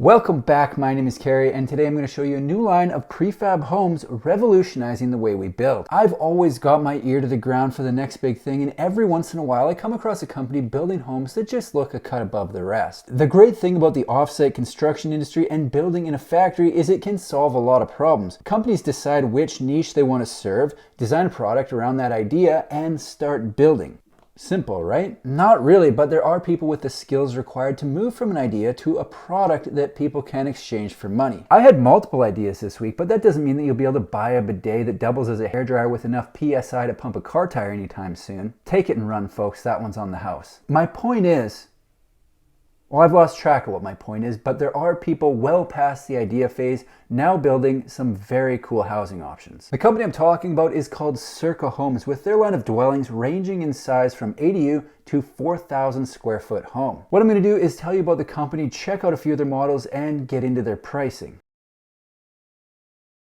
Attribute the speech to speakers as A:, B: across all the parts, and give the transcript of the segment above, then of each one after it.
A: Welcome back, my name is Carrie, and today I'm going to show you a new line of prefab homes revolutionizing the way we build. I've always got my ear to the ground for the next big thing, and every once in a while I come across a company building homes that just look a cut above the rest. The great thing about the offsite construction industry and building in a factory is it can solve a lot of problems. Companies decide which niche they want to serve, design a product around that idea, and start building. Simple, right? Not really, but there are people with the skills required to move from an idea to a product that people can exchange for money. I had multiple ideas this week, but that doesn't mean that you'll be able to buy a bidet that doubles as a hairdryer with enough PSI to pump a car tire anytime soon. Take it and run, folks. That one's on the house. My point is, well, I've lost track of what my point is, but there are people well past the idea phase now building some very cool housing options. The company I'm talking about is called Cerca Homes, with their line of dwellings ranging in size from ADU to 4,000 square foot home. What I'm going to do is tell you about the company, check out a few of their models, and get into their pricing.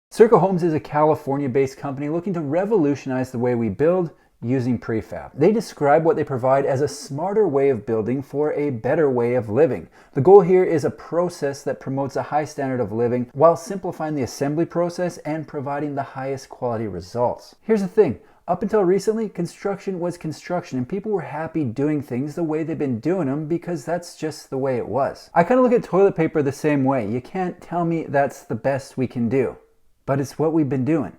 A: Cerca Homes is a California-based company looking to revolutionize the way we build using prefab. They describe what they provide as a smarter way of building for a better way of living. The goal here is a process that promotes a high standard of living while simplifying the assembly process and providing the highest quality results. Here's the thing. Up until recently, construction was construction and people were happy doing things the way they've been doing them because that's just the way it was. I kind of look at toilet paper the same way. You can't tell me that's the best we can do, but it's what we've been doing.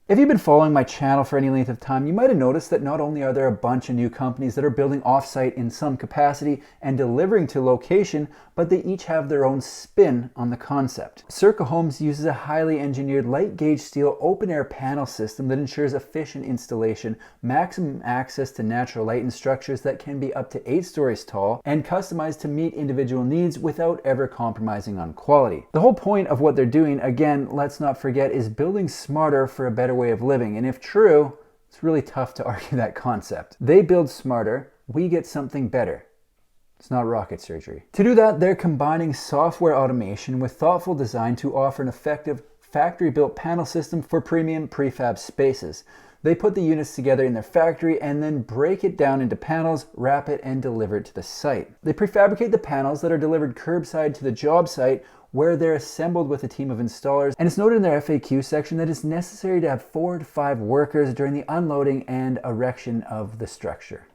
A: If you've been following my channel for any length of time, you might have noticed that not only are there a bunch of new companies that are building offsite in some capacity and delivering to location, but they each have their own spin on the concept. Cerca Homes uses a highly engineered light gauge steel open air panel system that ensures efficient installation, maximum access to natural light in structures that can be up to 8 stories tall, and customized to meet individual needs without ever compromising on quality. The whole point of what they're doing, again, let's not forget, is building smarter for a better way of living, and if true, it's really tough to argue that concept. They build smarter, we get something better. It's not rocket surgery. To do that, they're combining software automation with thoughtful design to offer an effective factory-built panel system for premium prefab spaces. They put the units together in their factory and then break it down into panels, wrap it, and deliver it to the site. They prefabricate the panels that are delivered curbside to the job site, where they're assembled with a team of installers, and it's noted in their FAQ section that it's necessary to have 4 to 5 workers during the unloading and erection of the structure.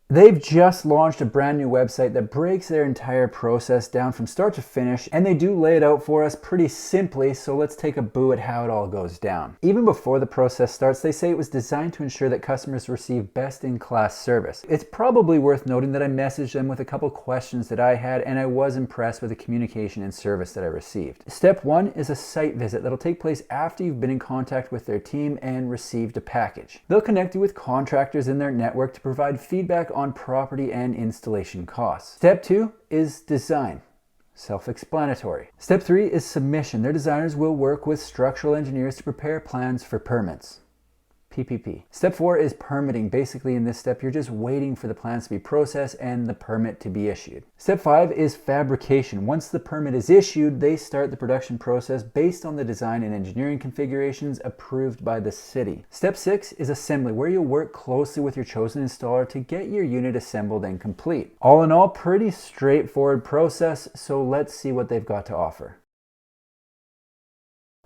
A: They've just launched a brand new website that breaks their entire process down from start to finish, and they do lay it out for us pretty simply, so let's take a boo at how it all goes down. Even before the process starts, they say it was designed to ensure that customers receive best-in-class service. It's probably worth noting that I messaged them with a couple questions that I had, and I was impressed with the communication and service that I received. Step 1 is a site visit that'll take place after you've been in contact with their team and received a package. They'll connect you with contractors in their network to provide feedback on property and installation costs. Step 2 is design. Self-explanatory. Step 3 is submission. Their designers will work with structural engineers to prepare plans for permits. PPP. Step 4 is permitting. Basically, in this step, you're just waiting for the plans to be processed and the permit to be issued. Step 5 is fabrication. Once the permit is issued, they start the production process based on the design and engineering configurations approved by the city. Step 6 is assembly, where you'll work closely with your chosen installer to get your unit assembled and complete. All in all, pretty straightforward process, so let's see what they've got to offer.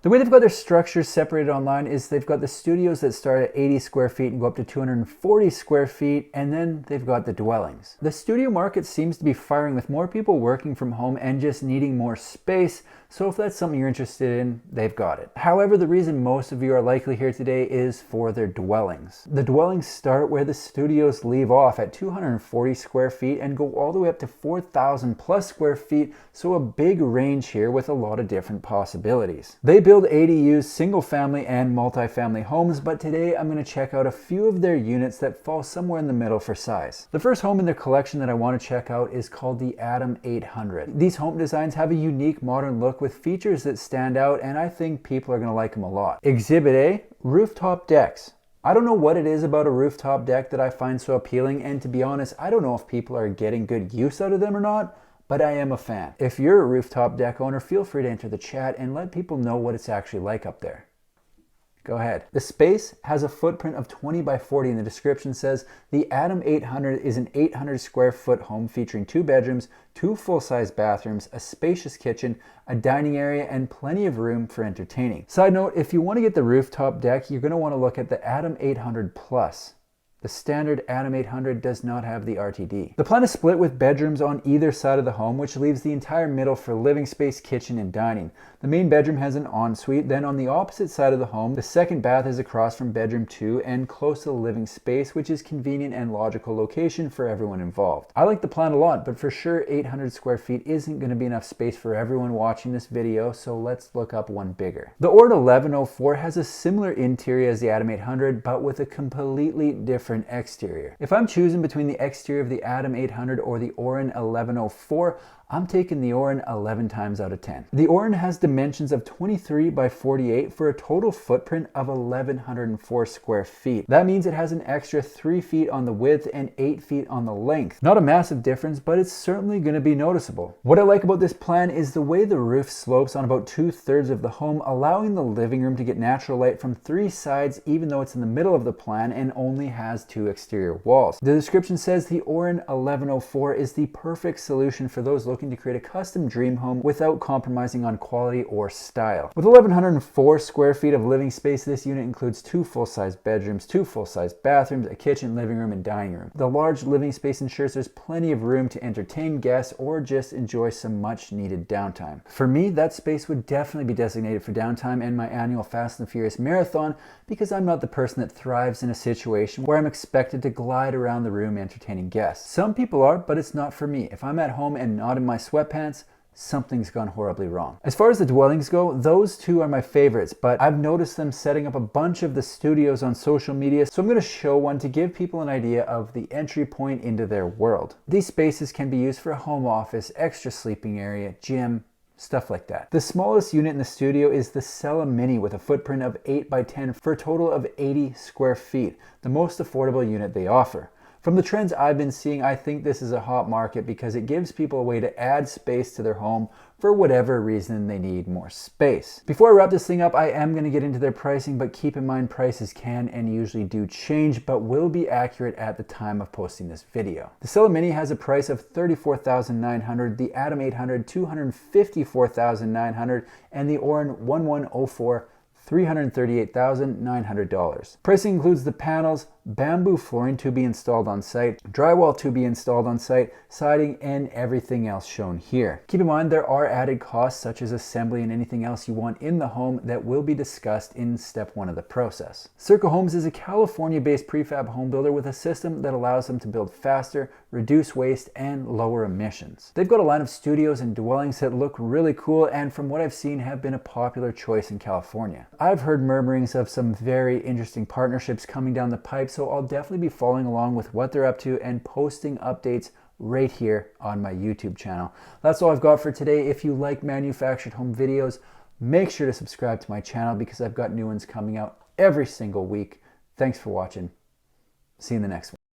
A: The way they've got their structures separated online is they've got the studios that start at 80 square feet and go up to 240 square feet, and then they've got the dwellings. The studio market seems to be firing with more people working from home and just needing more space, so if that's something you're interested in, they've got it. However, the reason most of you are likely here today is for their dwellings. The dwellings start where the studios leave off at 240 square feet and go all the way up to 4,000 plus square feet, so a big range here with a lot of different possibilities. They build ADUs, single family and multifamily homes, but today I'm going to check out a few of their units that fall somewhere in the middle for size. The first home in their collection that I want to check out is called the Adam 800. These home designs have a unique modern look with features that stand out, and I think people are going to like them a lot. Exhibit A, rooftop decks. I don't know what it is about a rooftop deck that I find so appealing, and to be honest, I don't know if people are getting good use out of them or not, but I am a fan. If you're a rooftop deck owner, feel free to enter the chat and let people know what it's actually like up there. Go ahead. The space has a footprint of 20 by 40 and the description says the Adam 800 is an 800 square foot home featuring 2 bedrooms, 2 full-size bathrooms, a spacious kitchen, a dining area, and plenty of room for entertaining. Side note, if you want to get the rooftop deck, you're going to want to look at the Adam 800 Plus. The standard Adam 800 does not have the RTD. The plan is split with bedrooms on either side of the home, which leaves the entire middle for living space, kitchen, and dining. The main bedroom has an ensuite. Then on the opposite side of the home, the second bath is across from bedroom 2 and close to the living space, which is convenient and logical location for everyone involved. I like the plan a lot, but for sure 800 square feet isn't going to be enough space for everyone watching this video, so let's look up one bigger. The Oran 1104 has a similar interior as the Adam 800, but with a completely different exterior. If I'm choosing between the exterior of the Adam 800 or the Oran 1104, I'm taking the Oran 11 times out of 10. The Oran has dimensions of 23 by 48 for a total footprint of 1,104 square feet. That means it has an extra 3 feet on the width and 8 feet on the length. Not a massive difference, but it's certainly going to be noticeable. What I like about this plan is the way the roof slopes on about 2/3 of the home, allowing the living room to get natural light from 3 sides, even though it's in the middle of the plan and only has 2 exterior walls. The description says the Oran 1104 is the perfect solution for those looking to create a custom dream home without compromising on quality or style. With 1,104 square feet of living space, this unit includes 2 full-size bedrooms, 2 full-size bathrooms, a kitchen, living room, and dining room. The large living space ensures there's plenty of room to entertain guests or just enjoy some much-needed downtime. For me, that space would definitely be designated for downtime and my annual Fast and Furious marathon, because I'm not the person that thrives in a situation where I'm expected to glide around the room entertaining guests. Some people are, but it's not for me. If I'm at home and not in my sweatpants, something's gone horribly wrong. As far as the dwellings go, those two are my favorites, but I've noticed them setting up a bunch of the studios on social media, so I'm going to show one to give people an idea of the entry point into their world. These spaces can be used for a home office, extra sleeping area, gym, stuff like that. The smallest unit in the studio is the Cerca Mini with a footprint of 8 by 10 for a total of 80 square feet, the most affordable unit they offer. From the trends I've been seeing, I think this is a hot market because it gives people a way to add space to their home for whatever reason they need more space. Before I wrap this thing up, I am going to get into their pricing, but keep in mind prices can and usually do change, but will be accurate at the time of posting this video. The Cerca Mini has a price of $34,900, the Adam 800 $254,900, and the Oran 1104 $338,900. Pricing includes the panels, bamboo flooring to be installed on site, drywall to be installed on site, siding, and everything else shown here. Keep in mind there are added costs such as assembly and anything else you want in the home that will be discussed in step 1 of the process. Cerca Homes is a California-based prefab home builder with a system that allows them to build faster, reduce waste, and lower emissions. They've got a line of studios and dwellings that look really cool and from what I've seen have been a popular choice in California. I've heard murmurings of some very interesting partnerships coming down the pipe, so I'll definitely be following along with what they're up to and posting updates right here on my YouTube channel. That's all I've got for today. If you like manufactured home videos, make sure to subscribe to my channel because I've got new ones coming out every single week. Thanks for watching. See you in the next one.